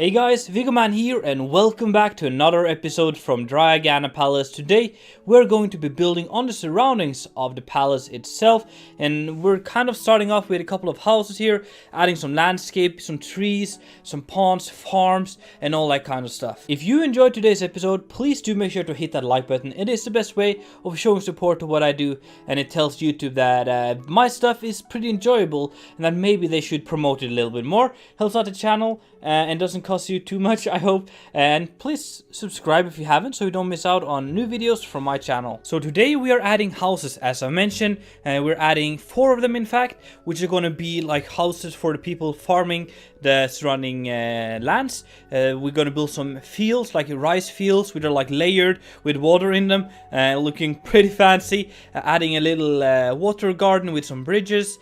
Hey guys, Viggoman here and welcome back to another episode from Dryagana Palace. Today we're going to be building on the surroundings of the palace itself, and we're kind of starting off with a couple of houses here, adding some landscape, some trees, some ponds, farms and all that kind of stuff. If you enjoyed today's episode, please do make sure to hit that like button. It is the best way of showing support to what I do, and it tells YouTube that my stuff is pretty enjoyable and that maybe they should promote it a little bit more. Helps out the channel and doesn't cost you too much, I hope. And please subscribe if you haven't, so you don't miss out on new videos from my channel. So today we are adding houses, as I mentioned. We're adding 4 of them, in fact, which are going to be like houses for the people farming the surrounding lands. We're going to build some fields, like rice fields, which are like layered with water in them, looking pretty fancy. Adding a little water garden with some bridges.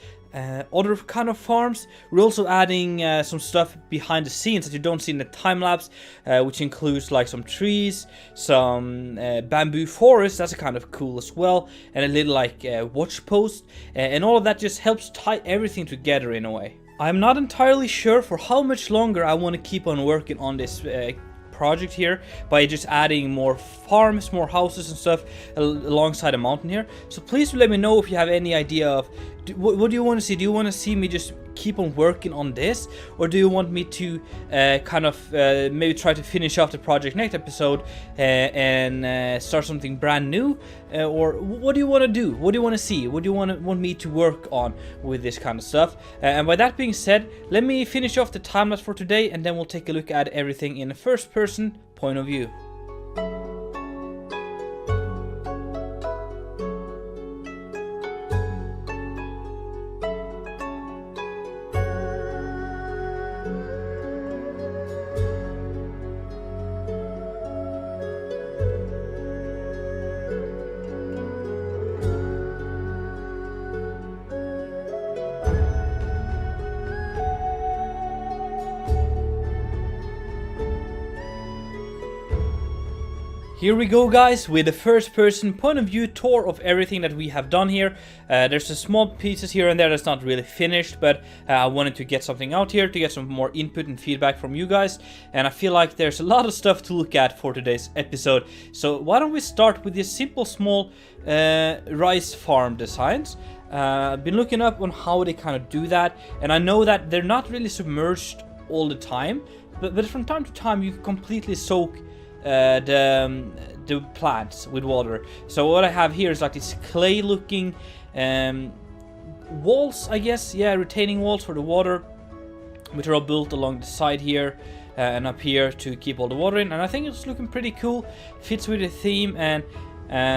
Other kind of farms. We're also adding some stuff behind the scenes that you don't see in the time-lapse, which includes like some trees, some bamboo forest, that's kind of cool as well, and a little like watch post, and all of that just helps tie everything together in a way. I'm not entirely sure for how much longer I want to keep on working on this project here by just adding more farms, more houses and stuff alongside a mountain here. So please let me know if you have any idea of what do you want to see. Do you want to see me just keep on working on this, or do you want me to maybe try to finish off the project next episode and start something brand new, or what do you want to do? What do you want to see? What do you want me to work on with this kind of stuff? And by that being said, let me finish off the time-lapse for today, and then we'll take a look at everything in a first-person point of view. Here we go, guys, with a first-person point of view tour of everything that we have done here. There's some small pieces here and there that's not really finished, but I wanted to get something out here to get some more input and feedback from you guys. And I feel like there's a lot of stuff to look at for today's episode. So why don't we start with these simple, small rice farm designs. I've been looking up on how they kind of do that, and I know that they're not really submerged all the time, but from time to time you completely soak the plants with water. So what I have here is like these clay looking walls, I guess, yeah, retaining walls for the water, which are all built along the side here and up here to keep all the water in, and I think it's looking pretty cool, fits with the theme, and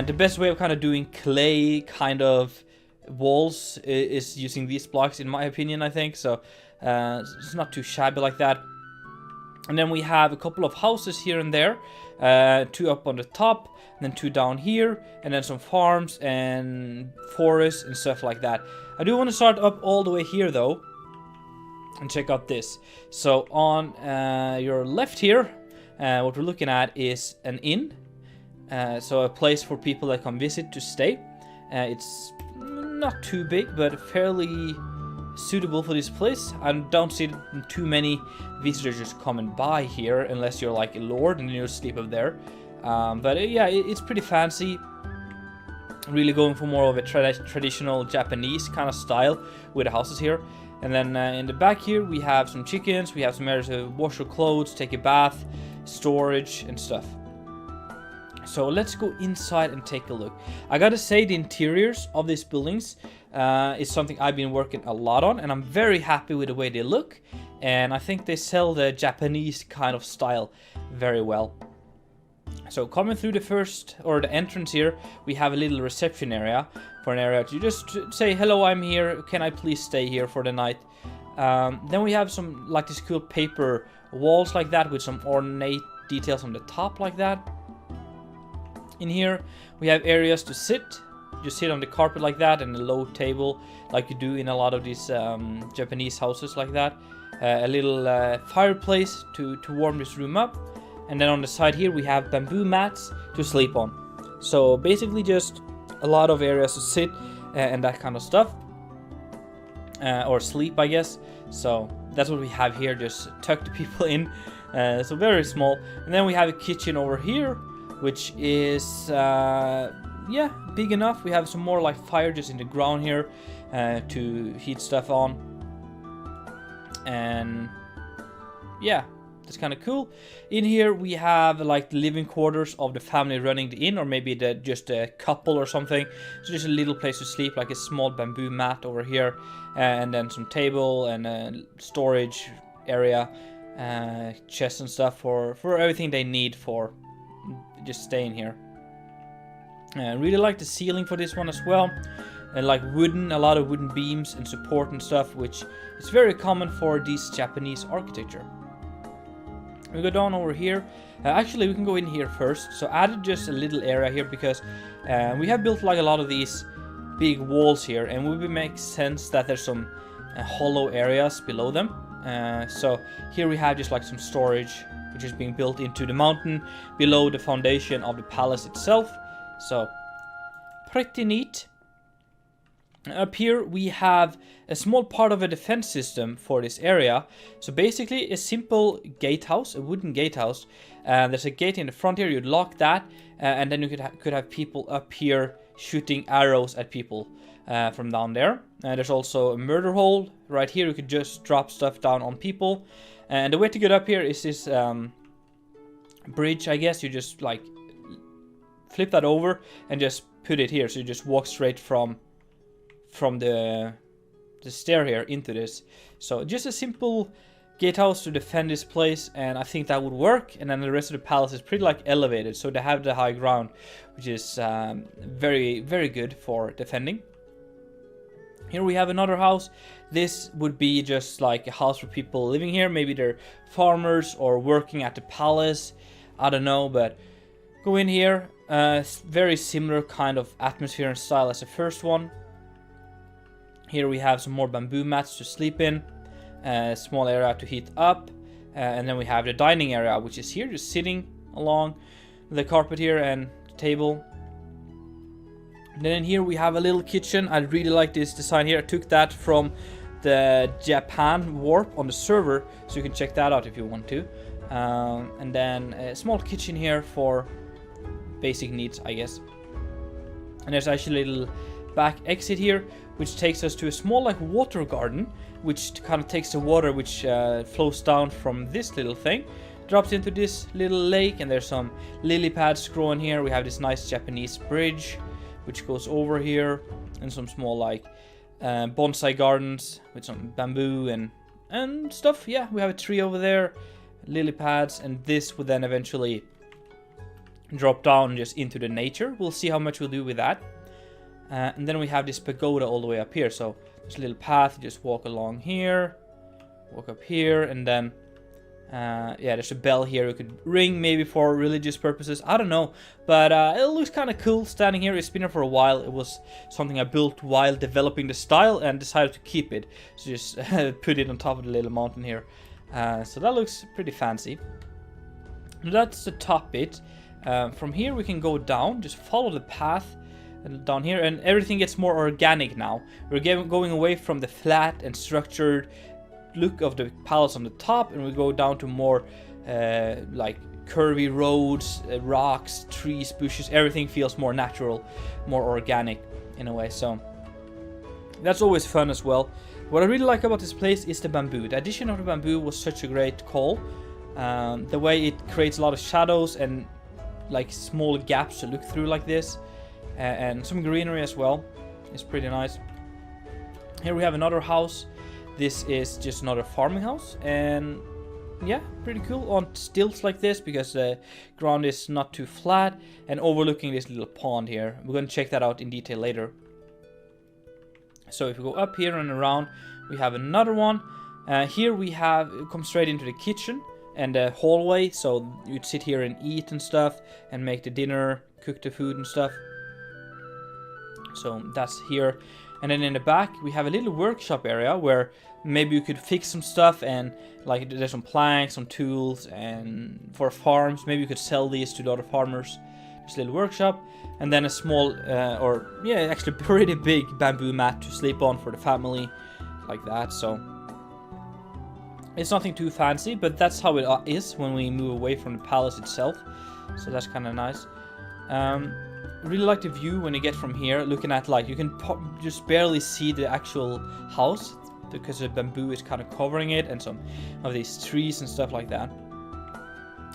the best way of kind of doing clay kind of walls is using these blocks, in my opinion, I think. So it's not too shabby like that. And then we have a couple of houses here and there, 2 up on the top, and then 2 down here, and then some farms and forests and stuff like that. I do want to start up all the way here though, and check out this. So on your left here, what we're looking at is an inn, so a place for people that come visit to stay. It's not too big, but fairly suitable for this place. I don't see too many visitors just coming by here unless you're like a lord and you sleep up there. But yeah, it's pretty fancy. Really going for more of a traditional Japanese kind of style with the houses here. And then in the back here we have some chickens, we have some areas to wash your clothes, take a bath, storage and stuff. So let's go inside and take a look. I gotta say, the interiors of these buildings is something I've been working a lot on, and I'm very happy with the way they look, and I think they sell the Japanese kind of style very well. So coming through the entrance here, we have a little reception area, for an area to just say, hello, I'm here, can I please stay here for the night? Then we have some like these cool paper walls like that with some ornate details on the top like that. In here we have areas to sit. Just sit on the carpet like that, and a low table like you do in a lot of these Japanese houses like that. A little fireplace to warm this room up, and then on the side here we have bamboo mats to sleep on. So basically just a lot of areas to sit and that kind of stuff, or sleep, I guess. So that's what we have here, just tuck the people in. So very small. And then we have a kitchen over here, which is yeah, big enough. We have some more like fire just in the ground here to heat stuff on. And yeah, that's kind of cool. In here we have like the living quarters of the family running the inn, or maybe just a couple or something. So just a little place to sleep, like a small bamboo mat over here, and then some table and a storage area, chests and stuff for everything they need for just staying here. I really like the ceiling for this one as well, and like a lot of wooden beams and support and stuff, which is very common for these Japanese architecture. We go down over here. Actually, we can go in here first. So added just a little area here because we have built like a lot of these big walls here, and it would make sense that there's some hollow areas below them. So here we have just like some storage, which is being built into the mountain below the foundation of the palace itself. So pretty neat. Up here we have a small part of a defense system for this area. So basically a simple gatehouse, a wooden gatehouse. There's a gate in the front here, you'd lock that, and then you could have people up here shooting arrows at people from down there. There's also a murder hole right here, you could just drop stuff down on people. And the way to get up here is this bridge, I guess. You just like flip that over and just put it here, so you just walk straight from the stair here into this. So just a simple gatehouse to defend this place, and I think that would work. And then the rest of the palace is pretty like elevated, so they have the high ground, which is very, very good for defending. Here we have another house. This would be just like a house for people living here. Maybe they're farmers or working at the palace, I don't know. But go in here, very similar kind of atmosphere and style as the first one. Here we have some more bamboo mats to sleep in, a small area to heat up, and then we have the dining area, which is here, just sitting along the carpet here and the table. And then in here we have a little kitchen. I really like this design here. I took that from the Japan warp on the server, so you can check that out if you want to. And then a small kitchen here for basic needs, I guess. And there's actually a little back exit here, which takes us to a small like water garden, which kind of takes the water which flows down from this little thing, drops into this little lake, and there's some lily pads growing here. We have this nice Japanese bridge which goes over here, and some small like bonsai gardens with some bamboo and stuff. Yeah, we have a tree over there, lily pads, and this would then eventually drop down just into the nature. We'll see how much we'll do with that. And then we have this pagoda all the way up here. So there's a little path, you just walk along here, walk up here, and then yeah, there's a bell here you could ring, maybe for religious purposes, I don't know. But it looks kind of cool standing here. It's been here for a while. It was something I built while developing the style and decided to keep it, so just put it on top of the little mountain here. So that looks pretty fancy. That's the top bit. From here we can go down, just follow the path down here, and everything gets more organic now. We're going away from the flat and structured look of the palace on the top, and we go down to more like curvy roads, rocks, trees, bushes. Everything feels more natural, more organic in a way. So that's always fun as well. What I really like about this place is the bamboo. The addition of the bamboo was such a great call. The way it creates a lot of shadows and like small gaps to look through like this. And some greenery as well. It's pretty nice. Here we have another house. This is just another farming house, and yeah, pretty cool on stilts like this because the ground is not too flat, and overlooking this little pond here. We're going to check that out in detail later. So if we go up here and around, we have another one. Here we have come straight into the kitchen and the hallway, so you'd sit here and eat and stuff and make the dinner, cook the food and stuff. So that's here. And then in the back we have a little workshop area where maybe you could fix some stuff, and like there's some planks, some tools, and for farms maybe you could sell these to the other farmers. Just a little workshop, and then a small or yeah, actually pretty big bamboo mat to sleep on for the family, like that. So It's nothing too fancy, but that's how it is when we move away from the palace itself. So that's kind of nice. Really like the view when you get from here, looking at, like, you can just barely see the actual house because the bamboo is kind of covering it, and some of these trees and stuff like that.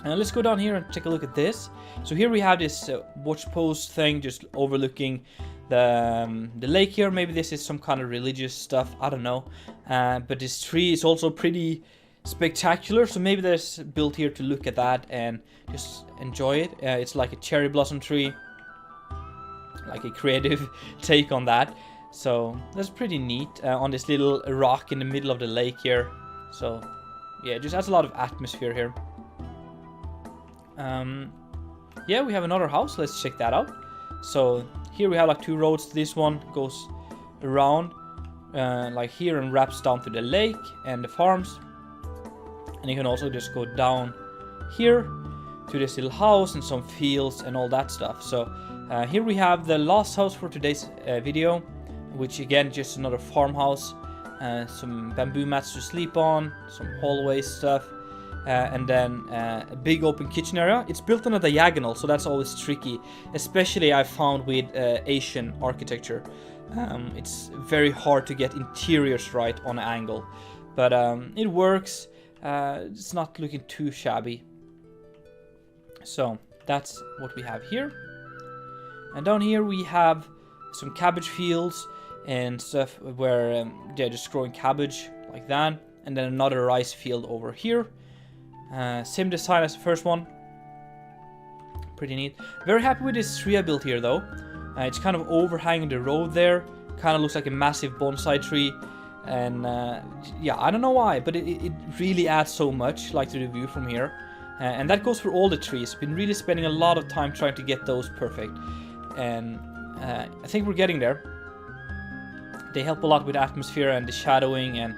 And let's go down here and take a look at this. So here we have this watch post thing just overlooking the lake here. Maybe this is some kind of religious stuff, I don't know. But this tree is also pretty spectacular, so maybe there's built here to look at that and just enjoy it. It's like a cherry blossom tree, like a creative take on that. So that's pretty neat on this little rock in the middle of the lake here. So yeah, it just adds a lot of atmosphere here. Yeah, we have another house. Let's check that out. So here we have like 2 roads. This one goes around like here and wraps down to the lake and the farms. And you can also just go down here to this little house and some fields and all that stuff. So here we have the last house for today's video, which again just another farmhouse. Some bamboo mats to sleep on, some hallway stuff. And then a big open kitchen area. It's built on a diagonal, so that's always tricky, especially I found with Asian architecture. It's very hard to get interiors right on an angle, but it works. It's not looking too shabby. So that's what we have here. And down here we have some cabbage fields and stuff where they're just growing cabbage like that. And then another rice field over here. Same design as the first one. Pretty neat. Very happy with this tree I built here though. It's kind of overhanging the road there. Kind of looks like a massive bonsai tree. And yeah, I don't know why, but it really adds so much, like, to the view from here. And that goes for all the trees. Been really spending a lot of time trying to get those perfect. And I think we're getting there. They help a lot with atmosphere and the shadowing and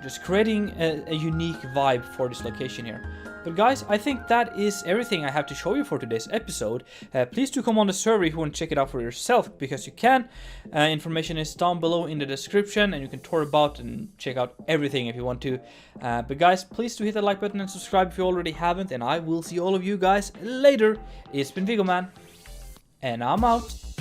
just creating a unique vibe for this location here. But guys, I think that is everything I have to show you for today's episode. Please do come on the server if you want to check it out for yourself, because you can. Information is down below in the description, and you can tour about and check out everything if you want to. But guys, please do hit the like button and subscribe if you already haven't, and I will see all of you guys later. It's been Viggoman, and I'm out.